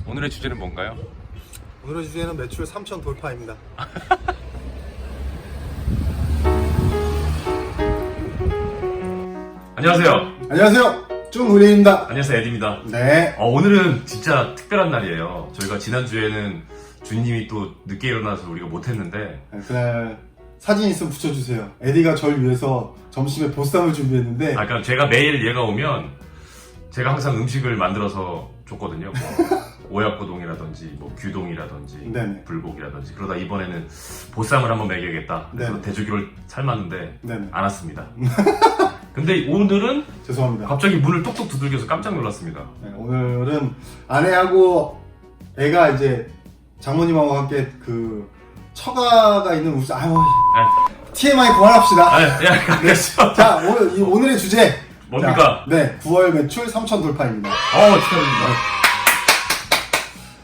오늘의 주제는 뭔가요? 오늘의 주제는 매출 3천 돌파입니다. 안녕하세요. 안녕하세요. 쭝우리입니다. 안녕하세요, 에디입니다. 네. 오늘은 진짜 특별한 날이에요. 저희가 지난주에는 주님이 또 늦게 일어나서 우리가 못했는데 그날 사진 있으면 붙여주세요. 에디가 절 위해서 점심에 보쌈을 준비했는데 그러니까 제가 매일 얘가 오면 제가 항상 음식을 만들어서 줬거든요. 뭐 오약고동이라든지 뭐 규동이라든지 네네. 불고기라든지 그러다 이번에는 보쌈을 한번 먹여야겠다. 그래서 네네. 돼지고기를 삶았는데 네네. 안 왔습니다. 근데 오늘은 죄송합니다. 갑자기 문을 똑똑 두들겨서 깜짝 놀랐습니다. 네, 오늘은 아내하고 애가 이제 장모님하고 함께 그 처가가 있는 우리 TMI 그만합시다. 야, 알겠어. 자, 오늘의 주제 뭡니까? 자, 네, 9월 매출 3천 돌파입니다. 축하드립니다.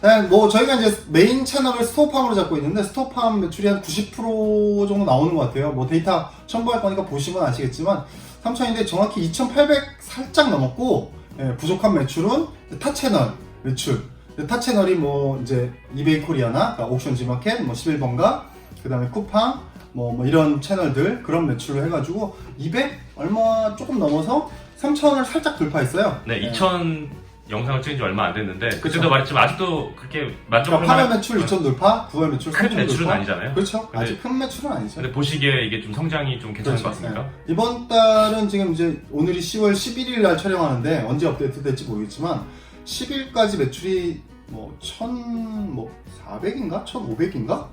네, 뭐 저희가 이제 메인 채널을 스토어팜으로 잡고 있는데 스토어팜 매출이 한 90% 정도 나오는 것 같아요. 뭐 데이터 첨부할 거니까 보시면 아시겠지만 3천인데 정확히 2,800 살짝 넘었고, 예, 부족한 매출은 타 채널 매출. 타 채널이 뭐 이제 이베이 코리아나 그러니까 옥션 지마켓, 뭐 11번가, 그 다음에 쿠팡, 뭐 이런 채널들 그런 매출을 해가지고 200 얼마 조금 넘어서 3천을 살짝 돌파했어요. 네, 예. 2000 영상을 찍은 지 얼마 안 됐는데 그쵸. 그때도 말했지만 아직도 그렇게 만족할 그러니까 8월 만한 매출 2천 돌파, 9월 매출 3천 큰 돌파. 매출은 아니잖아요. 그렇죠. 근데- 아직 큰 매출은 아니죠. 근데 보시기에 이게 좀 성장이 좀 괜찮은 것 같습니까? 네. 이번 달은 지금 이제 오늘이 10월 11일 날 촬영하는데 언제 업데이트 될지 모르겠지만 10일까지 매출이 뭐 1,400인가? 1,500인가?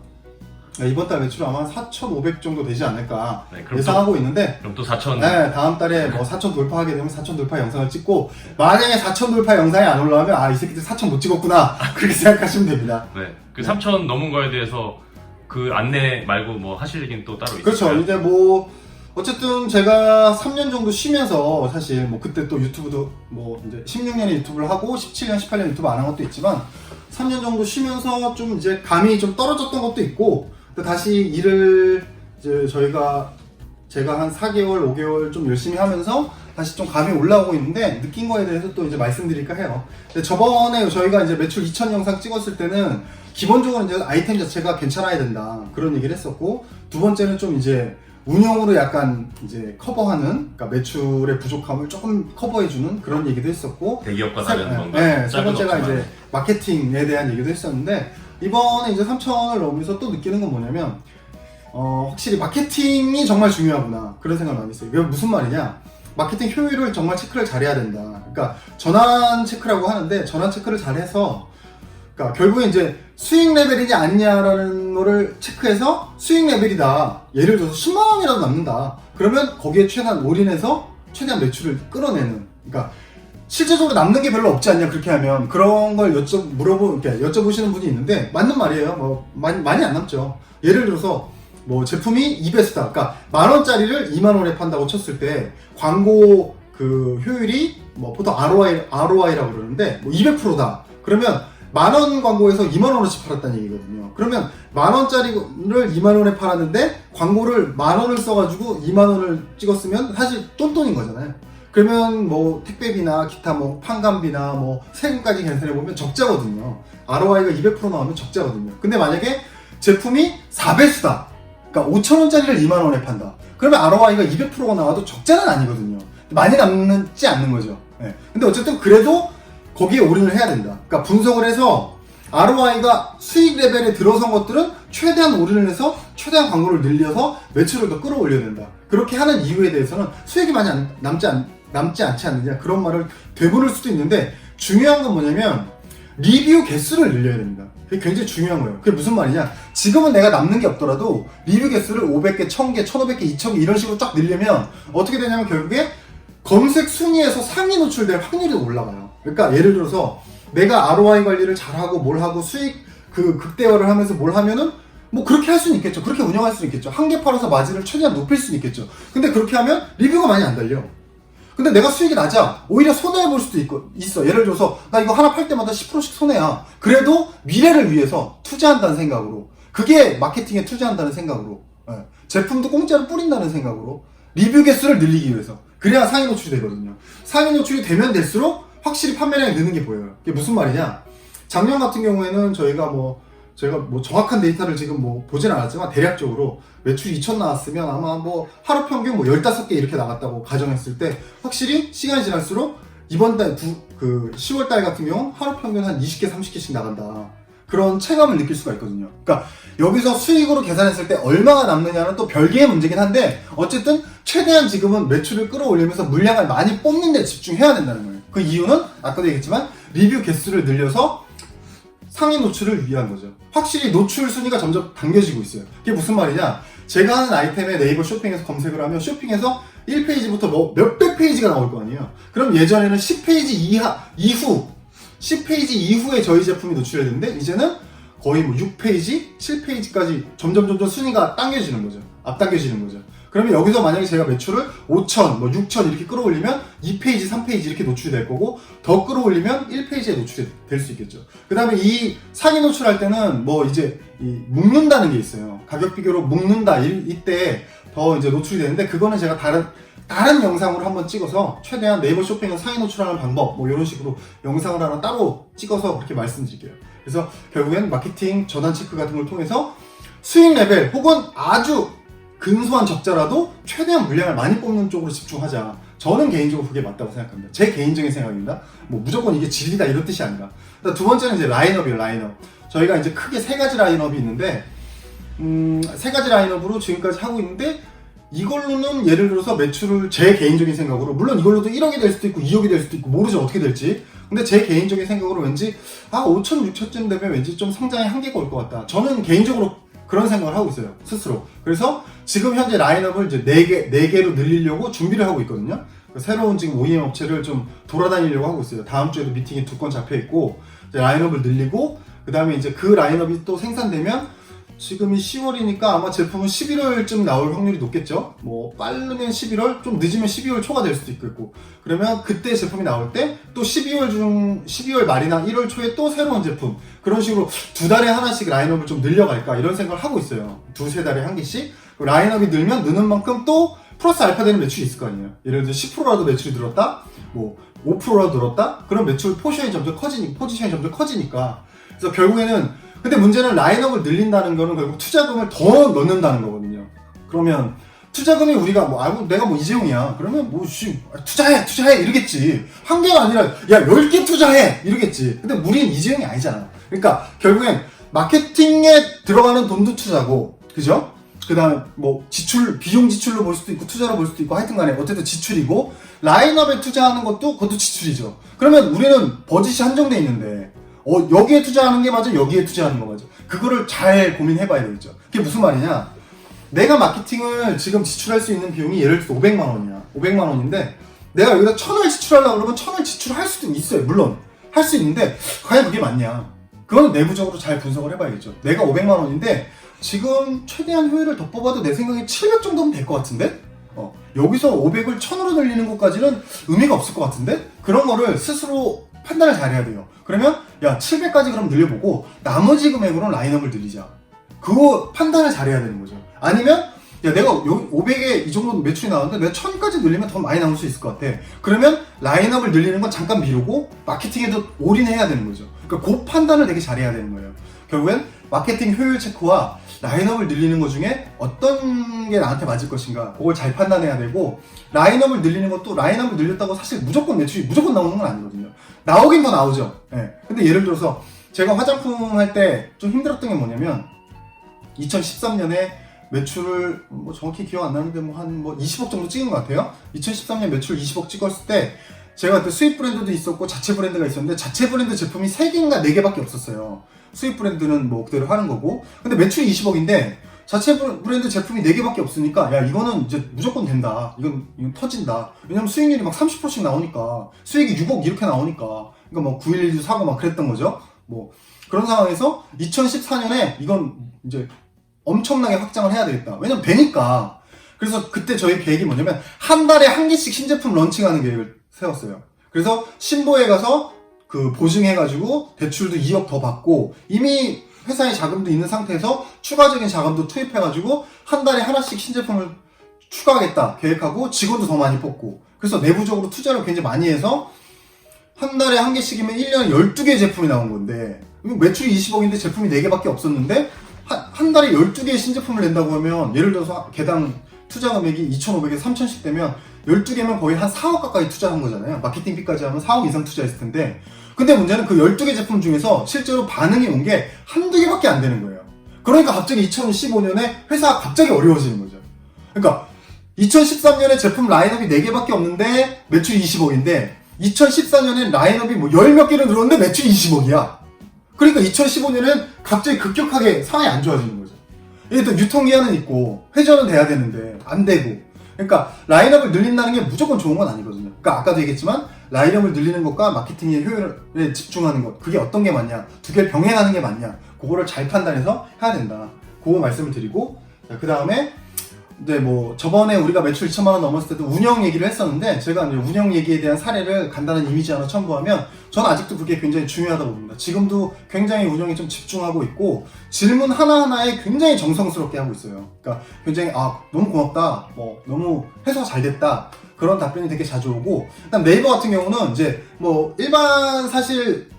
이번 달 매출은 아마 4,500 정도 되지 않을까 네, 그럼 예상하고 있는데 그럼 또 4천 네, 다음 달에 뭐 4천 돌파하게 되면 4천 돌파 영상을 찍고 만약에 4천 돌파 영상이 안 올라오면 이 새끼들 4천 못 찍었구나 그렇게 생각하시면 됩니다. 네, 그 네. 3천 넘은 거에 대해서 그 안내 말고 뭐 하실 얘기는 또 따로 있어요? 그렇죠. 이제 뭐 어쨌든 제가 3년 정도 쉬면서 사실 뭐 그때 또 유튜브도 뭐 이제 16년에 유튜브를 하고 17년, 18년 유튜브 안 한 것도 있지만 3년 정도 쉬면서 좀 이제 감이 좀 떨어졌던 것도 있고 또 다시 일을 이제 제가 한 4개월, 5개월 좀 열심히 하면서 다시 좀 감이 올라오고 있는데 느낀 거에 대해서 또 이제 말씀드릴까 해요. 근데 저번에 저희가 이제 매출 2천 영상 찍었을 때는 기본적으로 이제 아이템 자체가 괜찮아야 된다 그런 얘기를 했었고 두 번째는 좀 이제 운영으로 약간 이제 커버하는 그러니까 매출의 부족함을 조금 커버해주는 그런 얘기도 했었고 대기업과 다른 건가? 네, 세 짧은 번째가 없지만. 이제 마케팅에 대한 얘기도 했었는데 이번에 이제 3천을 넘으면서 또 느끼는 건 뭐냐면 확실히 마케팅이 정말 중요하구나 그런 생각을 많이 했어요. 이게 무슨 말이냐? 마케팅 효율을 정말 체크를 잘해야 된다. 그러니까 전환 체크라고 하는데 전환 체크를 잘해서 그러니까 결국에 이제 수익 레벨이냐 아니냐라는 거를 체크해서 수익 레벨이다. 예를 들어서 10만 원이라도 남는다. 그러면 거기에 최대한 올인해서 최대한 매출을 끌어내는. 그러니까 실제적으로 남는 게 별로 없지 않냐 그렇게 하면 그런 걸 여쭤보시는 분이 있는데 맞는 말이에요. 뭐 많이 안 남죠. 예를 들어서 뭐 제품이 2배수다. 그러니까 10,000원짜리를 2만 원에 판다고 쳤을 때 광고 그 효율이 뭐 보통 ROI라고 그러는데 뭐 200%다. 그러면 10,000원 광고에서 2만 원어치 팔았다는 얘기거든요. 그러면 10,000원짜리를 2만 원에 팔았는데 광고를 10,000원을 써가지고 2만 원을 찍었으면 사실 똔똔인 거잖아요. 그러면 뭐 택배비나 기타 뭐 판관비나 뭐 세금까지 계산해 보면 적자거든요. ROI가 200% 나오면 적자거든요. 근데 만약에 제품이 4배수다. 그러니까 5,000원짜리를 2만 원에 판다. 그러면 ROI가 200%가 나와도 적자는 아니거든요. 많이 남지 않는 거죠. 네. 근데 어쨌든 그래도 거기에 올인을 해야 된다. 그러니까 분석을 해서 ROI가 수익 레벨에 들어선 것들은 최대한 올인을 해서 최대한 광고를 늘려서 매출을 더 끌어올려야 된다. 그렇게 하는 이유에 대해서는 수익이 많이 남지 않지 않느냐 그런 말을 되물을 수도 있는데 중요한 건 뭐냐면 리뷰 개수를 늘려야 됩니다. 그게 굉장히 중요한 거예요. 그게 무슨 말이냐? 지금은 내가 남는 게 없더라도 리뷰 개수를 500개, 1000개, 1500개, 2000개 이런 식으로 쫙 늘리면 어떻게 되냐면 결국에 검색 순위에서 상위 노출될 확률이 올라가요. 그러니까 예를 들어서 내가 ROI 관리를 잘하고 뭘 하고 수익 극대화를 하면서 뭘 하면은 뭐 그렇게 할 수는 있겠죠. 그렇게 운영할 수는 있겠죠. 한 개 팔아서 마진을 최대한 높일 수는 있겠죠. 근데 그렇게 하면 리뷰가 많이 안 달려. 근데 내가 수익이 낮아. 오히려 손해볼 수도 있어. 예를 들어서 나 이거 하나 팔 때마다 10%씩 손해야. 그래도 미래를 위해서 투자한다는 생각으로. 그게 마케팅에 투자한다는 생각으로. 제품도 공짜로 뿌린다는 생각으로. 리뷰 개수를 늘리기 위해서. 그래야 상위 노출이 되거든요. 상위 노출이 되면 될수록 확실히 판매량이 느는 게 보여요. 그게 무슨 말이냐? 작년 같은 경우에는 제가 뭐 정확한 데이터를 지금 뭐 보진 않았지만 대략적으로 매출이 2천 나왔으면 아마 뭐 하루 평균 뭐 15개 이렇게 나갔다고 가정했을 때 확실히 시간이 지날수록 이번 달 10월 달 같은 경우 하루 평균 한 20개, 30개씩 나간다. 그런 체감을 느낄 수가 있거든요. 그러니까 여기서 수익으로 계산했을 때 얼마가 남느냐는 또 별개의 문제긴 한데 어쨌든 최대한 지금은 매출을 끌어올리면서 물량을 많이 뽑는 데 집중해야 된다는 거예요. 그 이유는 아까도 얘기했지만 리뷰 개수를 늘려서 상위 노출을 위한 거죠. 확실히 노출 순위가 점점 당겨지고 있어요. 그게 무슨 말이냐? 제가 하는 아이템에 네이버 쇼핑에서 검색을 하면 쇼핑에서 1페이지부터 뭐 몇백 페이지가 나올 거 아니에요. 그럼 예전에는 10페이지 이후 10페이지 이후에 저희 제품이 노출이 됐는데 이제는 거의 뭐 6페이지, 7페이지까지 점점 순위가 당겨지는 거죠. 앞당겨지는 거죠. 그러면 여기서 만약에 제가 매출을 5천, 뭐 6천 이렇게 끌어올리면 2페이지, 3페이지 이렇게 노출이 될 거고 더 끌어올리면 1페이지에 노출이 될 수 있겠죠. 그 다음에 이 상위 노출할 때는 뭐 이제 묶는다는 게 있어요. 가격 비교로 묶는다 이때 더 이제 노출이 되는데 그거는 제가 다른 영상으로 한번 찍어서 최대한 네이버 쇼핑은 상위 노출하는 방법 뭐 이런 식으로 영상을 하나 따로 찍어서 그렇게 말씀드릴게요. 그래서 결국엔 마케팅 전환 체크 같은 걸 통해서 수익 레벨 혹은 아주 근소한 적자라도 최대한 물량을 많이 뽑는 쪽으로 집중하자. 저는 개인적으로 그게 맞다고 생각합니다. 제 개인적인 생각입니다. 뭐 무조건 이게 진리다 이런 뜻이 아니라. 두 번째는 이제 라인업이에요. 라인업. 저희가 이제 크게 세 가지 라인업이 있는데 세 가지 라인업으로 지금까지 하고 있는데 이걸로는 예를 들어서 매출을 제 개인적인 생각으로 물론 이걸로도 1억이 될 수도 있고 2억이 될 수도 있고 모르죠 어떻게 될지. 근데 제 개인적인 생각으로 왠지 5천 6천쯤 되면 왠지 좀 성장의 한계가 올 것 같다. 저는 개인적으로 그런 생각을 하고 있어요 스스로. 그래서 지금 현재 라인업을 이제 4개로 늘리려고 준비를 하고 있거든요. 새로운 지금 OEM 업체를 좀 돌아다니려고 하고 있어요. 다음 주에도 미팅이 2건 잡혀 있고 라인업을 늘리고 그 다음에 이제 그 라인업이 또 생산되면 지금이 10월이니까 아마 제품은 11월쯤 나올 확률이 높겠죠. 뭐 빠르면 11월, 좀 늦으면 12월 초가 될 수도 있고. 그러면 그때 제품이 나올 때 또 12월 말이나 1월 초에 또 새로운 제품 그런 식으로 2달에 하나씩 라인업을 좀 늘려갈까 이런 생각을 하고 있어요. 2-3달에 한 개씩. 라인업이 늘면 느는 만큼 또 플러스 알파 되는 매출이 있을 거 아니에요. 예를 들어 10%라도 매출이 늘었다, 뭐 5%라도 늘었다. 그럼 매출 포지션이 점점 커지니까. 그래서 결국에는 근데 문제는 라인업을 늘린다는 거는 결국 투자금을 더 넣는다는 거거든요. 그러면 투자금이 우리가 내가 뭐 이재용이야. 그러면 투자해 이러겠지. 한 개가 아니라 야 10개 투자해 이러겠지. 근데 우리는 이재용이 아니잖아. 그러니까 결국엔 마케팅에 들어가는 돈도 투자고, 그죠? 그 다음에 뭐 비용 지출로 볼 수도 있고 투자로 볼 수도 있고 하여튼 간에 어쨌든 지출이고 라인업에 투자하는 그것도 지출이죠. 그러면 우리는 버짓이 한정돼 있는데 여기에 투자하는 게 맞아? 여기에 투자하는 거 맞아? 그거를 잘 고민해봐야 되겠죠. 그게 무슨 말이냐? 내가 마케팅을 지금 지출할 수 있는 비용이 예를 들어서 500만 원이야. 500만 원인데 내가 여기다 1000을 지출하려고 그러면 1000을 지출할 수도 있어요. 물론 할 수 있는데 과연 그게 맞냐? 그건 내부적으로 잘 분석을 해봐야겠죠. 내가 500만 원인데 지금 최대한 효율을 더 뽑아도 내 생각에 700 정도면 될 것 같은데? 여기서 500을 1000으로 늘리는 것까지는 의미가 없을 것 같은데? 그런 거를 스스로 판단을 잘 해야 돼요. 그러면 700까지 그럼 늘려보고 나머지 금액으로 라인업을 늘리자. 그거 판단을 잘 해야 되는 거죠. 아니면 내가 여기 500에 이 정도 매출이 나왔는데 내가 1000까지 늘리면 더 많이 나올 수 있을 것 같아. 그러면 라인업을 늘리는 건 잠깐 미루고 마케팅에도 올인해야 되는 거죠. 그러니까 그 판단을 되게 잘해야 되는 거예요. 결국엔 마케팅 효율 체크와 라인업을 늘리는 것 중에 어떤 게 나한테 맞을 것인가 그걸 잘 판단해야 되고, 라인업을 늘리는 것도 라인업을 늘렸다고 사실 무조건 매출이 무조건 나오는 건 아니거든요. 나오긴 더 나오죠. 근데 예를 들어서 제가 화장품 할 때 좀 힘들었던 게 뭐냐면 2013년에 매출을 정확히 기억 안 나는데 한 20억 정도 찍은 것 같아요. 2013년 매출 20억 찍었을 때 제가 그때 수입 브랜드도 있었고 자체 브랜드가 있었는데 자체 브랜드 제품이 3개인가 4개밖에 없었어요. 수입 브랜드는 그대로 하는 거고, 근데 매출이 20억인데 자체 브랜드 제품이 4개밖에 없으니까 이거는 이제 무조건 된다. 이건 터진다. 왜냐면 수익률이 막 30%씩 나오니까, 수익이 6억 이렇게 나오니까, 그러니까 911도 사고 막 그랬던 거죠. 그런 상황에서 2014년에 이건 이제 엄청나게 확장을 해야 되겠다. 왜냐면 되니까. 그래서 그때 저희 계획이 뭐냐면 한 달에 한 개씩 신제품 런칭하는 계획을 세웠어요. 그래서 신보에 가서 보증해가지고 대출도 2억 더 받고 이미 회사에 자금도 있는 상태에서 추가적인 자금도 투입해가지고 한 달에 하나씩 신제품을 추가하겠다 계획하고 직원도 더 많이 뽑고, 그래서 내부적으로 투자를 굉장히 많이 해서 한 달에 한 개씩이면 1년에 12개 제품이 나온 건데, 매출이 20억인데 제품이 4개밖에 없었는데, 한 달에 12개의 신제품을 낸다고 하면, 예를 들어서 개당 투자 금액이 2,500에서 3,000씩 되면, 12개면 거의 한 4억 가까이 투자한 거잖아요. 마케팅비까지 하면 4억 이상 투자했을 텐데, 근데 문제는 그 12개 제품 중에서 실제로 반응이 온 게 한두 개밖에 안 되는 거예요. 그러니까 갑자기 2015년에 회사가 갑자기 어려워지는 거죠. 그러니까 2013년에 제품 라인업이 4개밖에 없는데 매출이 20억인데 2014년엔 라인업이 뭐 10몇 개를 늘었는데 매출이 20억이야. 그러니까 2015년엔 갑자기 급격하게 상황이 안 좋아지는 거죠. 이게 또 유통기한은 있고 회전은 돼야 되는데 안 되고. 그러니까 라인업을 늘린다는 게 무조건 좋은 건 아니거든요. 그러니까 아까도 얘기했지만 라인업을 늘리는 것과 마케팅의 효율에 집중하는 것, 그게 어떤 게 맞냐, 두 개를 병행하는 게 맞냐, 그거를 잘 판단해서 해야 된다. 그거 말씀을 드리고, 그 다음에 이제 뭐 저번에 우리가 매출 2천만 원 넘었을 때도 운영 얘기를 했었는데, 제가 이제 운영 얘기에 대한 사례를 간단한 이미지 하나 첨부하면 저는 아직도 그게 굉장히 중요하다고 봅니다. 지금도 굉장히 운영에 좀 집중하고 있고 질문 하나하나에 굉장히 정성스럽게 하고 있어요. 그러니까 굉장히 너무 고맙다, 뭐 너무 해소가 잘 됐다, 그런 답변이 되게 자주 오고, 일단 네이버 같은 경우는 이제 뭐 일반 사실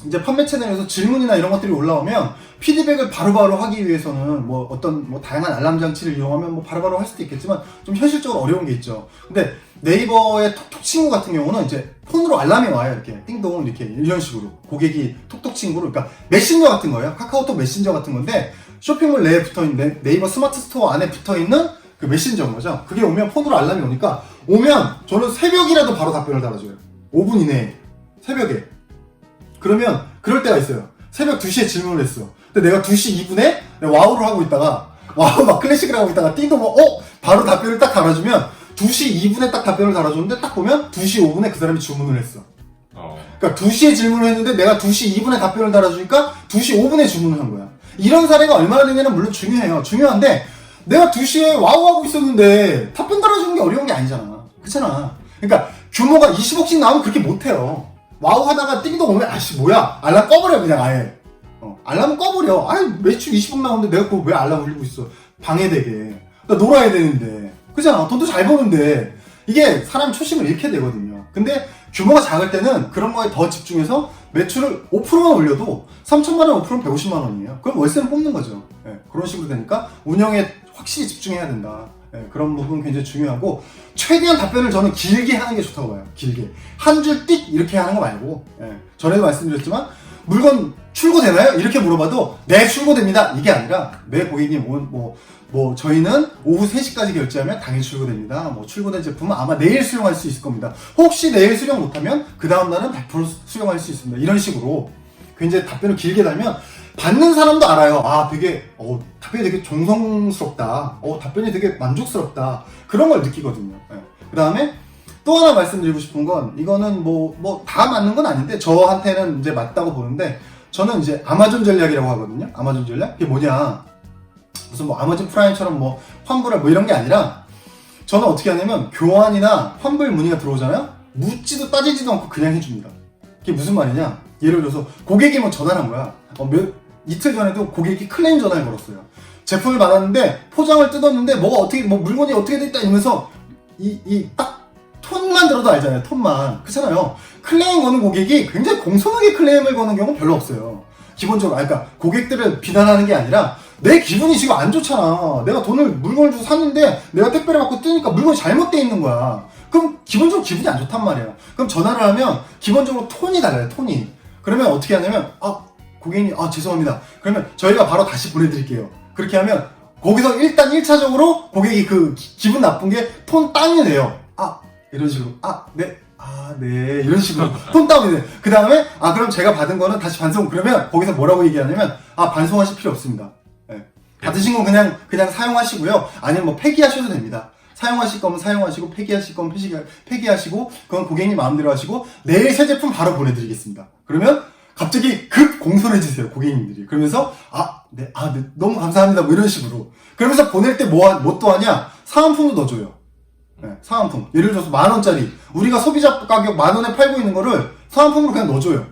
이제 판매 채널에서 질문이나 이런 것들이 올라오면 피드백을 바로바로 하기 위해서는 뭐 어떤 뭐 다양한 알람 장치를 이용하면 뭐 바로바로 할 수도 있겠지만 좀 현실적으로 어려운 게 있죠. 근데 네이버의 톡톡 친구 같은 경우는 이제 폰으로 알람이 와요. 이렇게 띵동 이렇게 이런 식으로 고객이 톡톡 친구로, 그러니까 메신저 같은 거예요. 카카오톡 메신저 같은 건데 쇼핑몰 내에 붙어있는 네이버 스마트 스토어 안에 붙어있는 그 메신저인 거죠. 그게 오면 폰으로 알람이 오니까 오면 저는 새벽이라도 바로 답변을 달아줘요. 5분 이내에 새벽에. 그러면 그럴 때가 있어요. 새벽 2시에 질문을 했어. 근데 내가 2시 2분에 와우를 하고 있다가 와우 막 클래식을 하고 있다가 띵동 바로 답변을 딱 달아주면 2시 2분에 딱 답변을 달아줬는데 딱 보면 2시 5분에 그 사람이 주문을 했어. 그러니까 2시에 질문을 했는데 내가 2시 2분에 답변을 달아주니까 2시 5분에 주문을 한 거야. 이런 사례가 얼마나 되냐는 물론 중요해요. 중요한데 내가 2시에 와우 하고 있었는데 답변 달아주는 게 어려운 게 아니잖아. 그렇잖아. 그러니까 규모가 20억씩 나오면 그렇게 못해요. 와우 하다가 띵동 오면 뭐야, 알람 꺼버려 그냥 아예. 알람 꺼버려. 매출 20억 나오는데 내가 그거 왜 알람 울리고 있어, 방해되게. 나 놀아야 되는데. 그잖아. 돈도 잘 버는데 이게 사람 초심을 잃게 되거든요. 근데 규모가 작을 때는 그런 거에 더 집중해서 매출을 5%만 올려도 3천만 원 5%는 150만 원이에요. 그럼 월세는 뽑는 거죠. 그런 식으로 되니까 운영에 확실히 집중해야 된다. 그런 부분 굉장히 중요하고, 최대한 답변을 저는 길게 하는 게 좋다고 봐요. 길게. 한 줄 띡 이렇게 하는 거 말고, 전에도 말씀드렸지만 물건 출고되나요? 이렇게 물어봐도 네, 출고됩니다, 이게 아니라 네, 고객님 저희는 오후 3시까지 결제하면 당일 출고됩니다. 뭐 출고된 제품은 아마 내일 수령할 수 있을 겁니다. 혹시 내일 수령 못하면 그 다음날은 100% 수령할 수 있습니다. 이런 식으로 굉장히 답변을 길게 달면 받는 사람도 알아요. 답변이 되게 정성스럽다. 답변이 되게 만족스럽다. 그런 걸 느끼거든요. 그 다음에 또 하나 말씀드리고 싶은 건, 이거는 다 맞는 건 아닌데 저한테는 이제 맞다고 보는데, 저는 이제 아마존 전략이라고 하거든요. 아마존 전략? 그게 뭐냐? 무슨 아마존 프라임처럼 환불할 이런 게 아니라, 저는 어떻게 하냐면 교환이나 환불 문의가 들어오잖아요. 묻지도 따지지도 않고 그냥 해줍니다. 그게 무슨 말이냐? 예를 들어서 고객이 전화를 한 거야. 이틀 전에도 고객이 클레임 전화를 걸었어요. 제품을 받았는데 포장을 뜯었는데 물건이 어떻게 됐다 이러면서 딱 톤만 들어도 알잖아요. 톤만. 그렇잖아요. 클레임 거는 고객이 굉장히 공손하게 클레임을 거는 경우는 별로 없어요. 기본적으로. 그러니까 고객들을 비난하는 게 아니라 내 기분이 지금 안 좋잖아. 내가 물건을 주고 샀는데 내가 택배를 받고 뜨니까 물건이 잘못돼 있는 거야. 그럼 기본적으로 기분이 안 좋단 말이에요. 그럼 전화를 하면 기본적으로 톤이 달라요. 톤이. 그러면 어떻게 하냐면 고객님 죄송합니다. 그러면 저희가 바로 다시 보내드릴게요. 그렇게 하면 거기서 일단 1차적으로 고객이 그 기분 나쁜 게 톤 다운이 돼요. 이런 식으로 네 이런 식으로 톤 다운이 돼요. 그 다음에 그럼 제가 받은 거는 다시 반송. 그러면 거기서 뭐라고 얘기하냐면 반송하실 필요 없습니다. 받으신 건 그냥 사용하시고요. 아니면 폐기하셔도 됩니다. 사용하실 거면 사용하시고 폐기하실 거면 폐기하시고, 그건 고객님 마음대로 하시고 내일 새 제품 바로 보내드리겠습니다. 그러면 갑자기 급 공손해지세요, 고객님들이. 그러면서 네, 너무 감사합니다, 이런 식으로. 그러면서 보낼 때 뭐 또 하냐? 사은품도 넣어줘요. 사은품. 예를 들어서 10,000원짜리 우리가 소비자 가격 10,000원에 팔고 있는 거를 사은품으로 그냥 넣어줘요.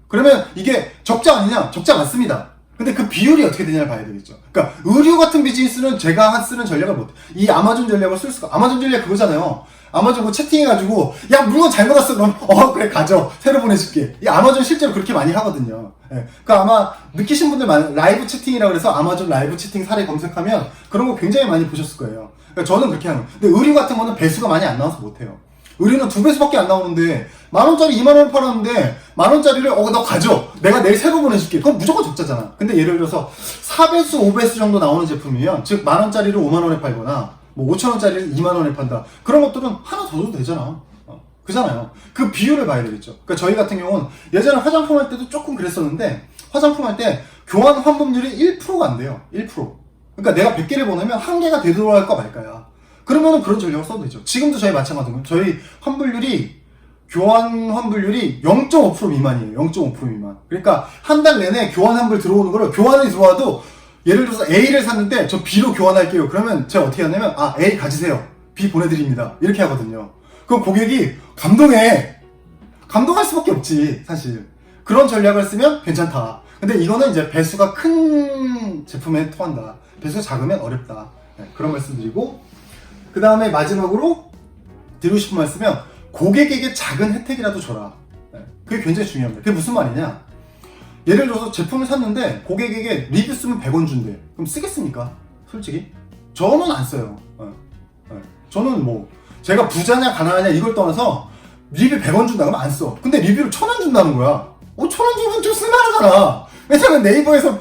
그러면 이게 적자 아니냐? 적자 맞습니다. 근데 그 비율이 어떻게 되냐를 봐야 되겠죠. 그러니까 의류 같은 비즈니스는 제가 쓰는 전략을 이 아마존 전략을 쓸 수가, 아마존 전략 그거잖아요. 아마존 그 채팅해가지고 야 물건 잘못 왔어 그럼 그래 가져 새로 보내줄게. 이 아마존 실제로 그렇게 많이 하거든요. 예. 그 아마 느끼신 분들 많은 라이브 채팅이라고 해서 아마존 라이브 채팅 사례 검색하면 그런 거 굉장히 많이 보셨을 거예요. 그러니까 저는 그렇게 하는 거예요. 근데 의류 같은 거는 배수가 많이 안 나와서 못해요. 의류는 2배수밖에 안 나오는데 10,000원짜리 20,000원 팔았는데 10,000원짜리를 너 가져 내가 내일 새로 보내줄게. 그건 무조건 적자잖아. 근데 예를 들어서 4배수 5배수 정도 나오는 제품이면 즉 10,000원짜리를 50,000원에 팔거나 뭐 5,000원짜리를 20,000원에 판다. 그런 것들은 하나 더 줘도 되잖아. 그잖아요. 그 비율을 봐야 되겠죠. 그러니까 저희 같은 경우는 예전에 화장품 할 때도 조금 그랬었는데 화장품 할 때 교환 환불률이 1%가 안 돼요. 1%. 그러니까 내가 100개를 보내면 1개가 되돌아갈까 말까야. 그러면은 그런 전략을 써도 되죠. 지금도 저희 마찬가지고 저희 환불률이 교환 환불률이 0.5% 미만이에요. 0.5% 미만. 그러니까 한 달 내내 교환 환불 들어오는 거를 교환이 들어와도 예를 들어서 A를 샀는데 저 B로 교환할게요. 그러면 제가 어떻게 하냐면 A 가지세요. B 보내드립니다. 이렇게 하거든요. 그럼 고객이 감동할 수밖에 없지 사실. 그런 전략을 쓰면 괜찮다. 근데 이거는 이제 배수가 큰 제품에 통한다. 배수가 작으면 어렵다. 네, 그런 말씀 드리고 그 다음에 마지막으로 드리고 싶은 말씀은 고객에게 작은 혜택이라도 줘라. 네, 그게 굉장히 중요합니다. 그게 무슨 말이냐? 예를 들어서 제품을 샀는데 고객에게 리뷰 쓰면 100원 준대. 그럼 쓰겠습니까? 솔직히? 저는 안 써요. 저는 뭐 제가 부자냐 가난하냐 이걸 떠나서 리뷰 100원 준다 그러면 안 써. 근데 리뷰를 1,000원 준다는 거야. 1,000원 주면 좀 쓸만하잖아. 왜냐면 네이버에서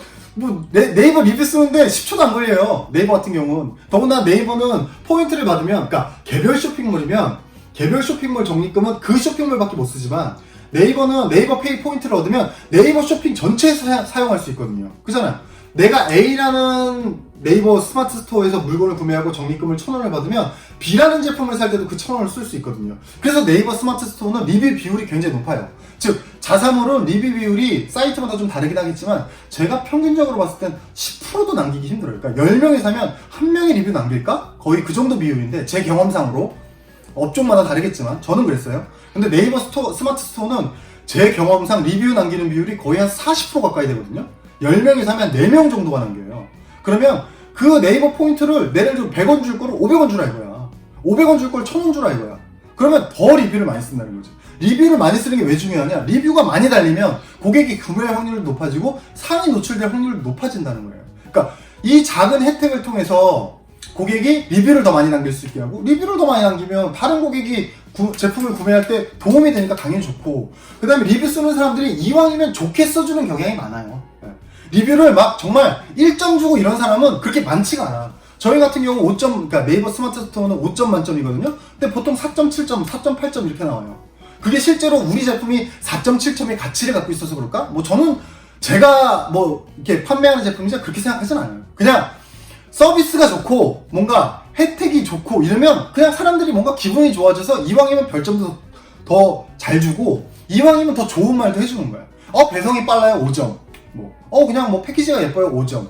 네이버 리뷰 쓰는데 10초도 안 걸려요. 네이버 같은 경우는. 더군다나 네이버는 포인트를 받으면, 그러니까 개별 쇼핑몰이면 개별 쇼핑몰 적립금은 그 쇼핑몰밖에 못 쓰지만 네이버는 네이버 페이 포인트를 얻으면 네이버 쇼핑 전체에서 사용할 수 있거든요. 그잖아요. 내가 A라는 네이버 스마트 스토어에서 물건을 구매하고 적립금을 1,000원을 받으면 B라는 제품을 살 때도 그 1,000원을 쓸 수 있거든요. 그래서 네이버 스마트 스토어는 리뷰 비율이 굉장히 높아요. 즉 자사몰은 리뷰 비율이 사이트마다 좀 다르긴 하겠지만 제가 평균적으로 봤을 땐 10%도 남기기 힘들어요. 그러니까 10명이 사면 1명이 리뷰 남길까? 거의 그 정도 비율인데 제 경험상으로 업종마다 다르겠지만 저는 그랬어요. 근데 네이버 스마트 스토어는 제 경험상 리뷰 남기는 비율이 거의 한 40% 가까이 되거든요. 10명이 사면 4명 정도가 남겨요. 그러면 그 네이버 포인트를 예를 들어 100원 줄 거를 500원 주라 이거야. 500원 줄 걸 1,000원 주라 이거야. 그러면 더 리뷰를 많이 쓴다는 거지. 리뷰를 많이 쓰는 게 왜 중요하냐? 리뷰가 많이 달리면 고객이 구매할 확률이 높아지고 상위 노출될 확률이 높아진다는 거예요. 그러니까 이 작은 혜택을 통해서 고객이 리뷰를 더 많이 남길 수 있게 하고, 리뷰를 더 많이 남기면 다른 고객이 제품을 구매할 때 도움이 되니까 당연히 좋고, 그 다음에 리뷰 쓰는 사람들이 이왕이면 좋게 써주는 경향이 많아요. 리뷰를 막 정말 1점 주고 이런 사람은 그렇게 많지가 않아. 저희 같은 경우 5점, 그러니까 네이버 스마트 스토어는 5점 만점이거든요. 근데 보통 4.7점, 4.8점 이렇게 나와요. 그게 실제로 우리 제품이 4.7점의 가치를 갖고 있어서 그럴까? 뭐 저는 제가 뭐 이렇게 판매하는 제품이지 그렇게 생각하진 않아요. 그냥 서비스가 좋고 뭔가 혜택이 좋고 이러면 그냥 사람들이 뭔가 기분이 좋아져서 이왕이면 별점도 더 잘 주고 이왕이면 더 좋은 말도 해주는 거야. 배송이 빨라요 5점. 그냥 뭐 패키지가 예뻐요 5점.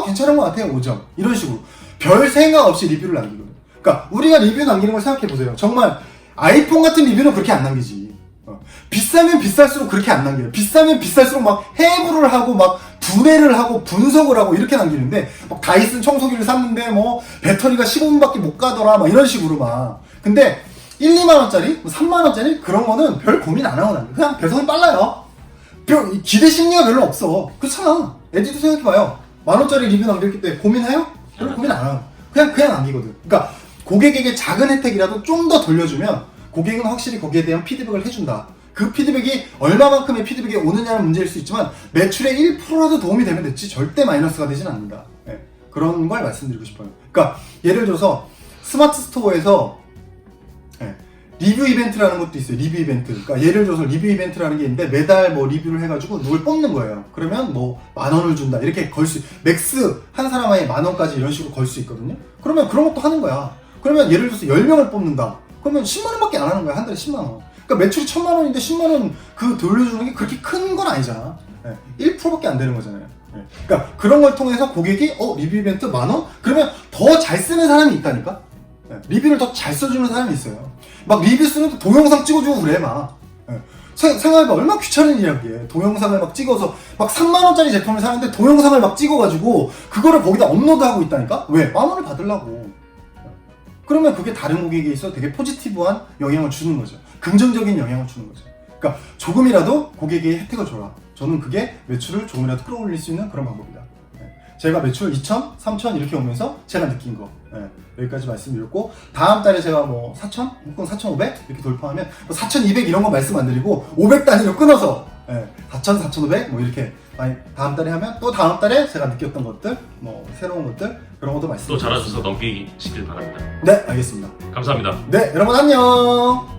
괜찮은 것 같아요 5점. 이런 식으로 별 생각 없이 리뷰를 남기거든. 그러니까 우리가 리뷰 남기는 걸 생각해 보세요. 정말 아이폰 같은 리뷰는 그렇게 안 남기지. 비싸면 비쌀수록 그렇게 안 남겨요. 비싸면 비쌀수록 막 해부를 하고 막 분해를 하고 분석을 하고 이렇게 남기는데 막 다이슨 청소기를 샀는데 뭐 배터리가 15분밖에 못 가더라 막 이런 식으로 막. 근데 1, 2만원짜리, 뭐 3만원짜리 그런 거는 별 고민 안 하고 남겨. 그냥 배송이 빨라요. 기대 심리가 별로 없어. 그렇잖아. 에디도 생각해봐요. 10,000원짜리 리뷰 남길 때 고민해요? 별로 고민 안 해요. 그냥 남기거든. 그러니까 고객에게 작은 혜택이라도 좀 더 돌려주면 고객은 확실히 거기에 대한 피드백을 해준다. 그 피드백이 얼마만큼의 피드백이 오느냐는 문제일 수 있지만 매출의 1%라도 도움이 되면 됐지 절대 마이너스가 되진 않는다. 그런 걸 말씀드리고 싶어요. 그러니까 예를 들어서 스마트 스토어에서 리뷰 이벤트라는 것도 있어요. 리뷰 이벤트. 그러니까 예를 들어서 리뷰 이벤트라는 게 있는데 매달 뭐 리뷰를 해가지고 누굴 뽑는 거예요. 그러면 뭐 10,000원을 준다. 이렇게 맥스 한 사람에 10,000원까지 이런 식으로 걸 수 있거든요. 그러면 그런 것도 하는 거야. 그러면 예를 들어서 10명을 뽑는다. 그러면 10만원밖에 안 하는 거야. 한 달에 10만원. 그러니까 매출이 1,000만원인데 10만원 그 돌려주는 게 그렇게 큰 건 아니잖아. 1%밖에 안 되는 거잖아요. 그러니까 그런 걸 통해서 고객이 리뷰 이벤트 10,000원? 그러면 더 잘 쓰는 사람이 있다니까? 리뷰를 더 잘 써주는 사람이 있어요. 막 리뷰 쓰는 동영상 찍어주고 그래 막. 생각해봐 얼마나 귀찮은 일이야 그게. 동영상을 막 찍어서 막 3만원짜리 제품을 사는데 동영상을 막 찍어가지고 그거를 거기다 업로드하고 있다니까? 왜? 10,000원을 받으려고. 그러면 그게 다른 고객에 있어 되게 포지티브한 영향을 주는 거죠. 긍정적인 영향을 주는 거죠. 그러니까 조금이라도 고객에게 혜택을 줘라. 저는 그게 매출을 조금이라도 끌어올릴 수 있는 그런 방법이다. 제가 매출 2천, 3천 이렇게 오면서 제가 느낀 거 여기까지 말씀드렸고, 다음 달에 제가 뭐 4천 혹은 4,500 이렇게 돌파하면 4,200 이런 거 말씀 안 드리고 500 단위로 끊어서 4,000, 4,500 뭐 이렇게 다음 달에 하면 또 다음 달에 제가 느꼈던 것들, 뭐 새로운 것들 그런 것도 또 말씀드리겠습니다. 잘하셔서 넘기시길 바랍니다. 네, 알겠습니다. 감사합니다. 네, 여러분 안녕.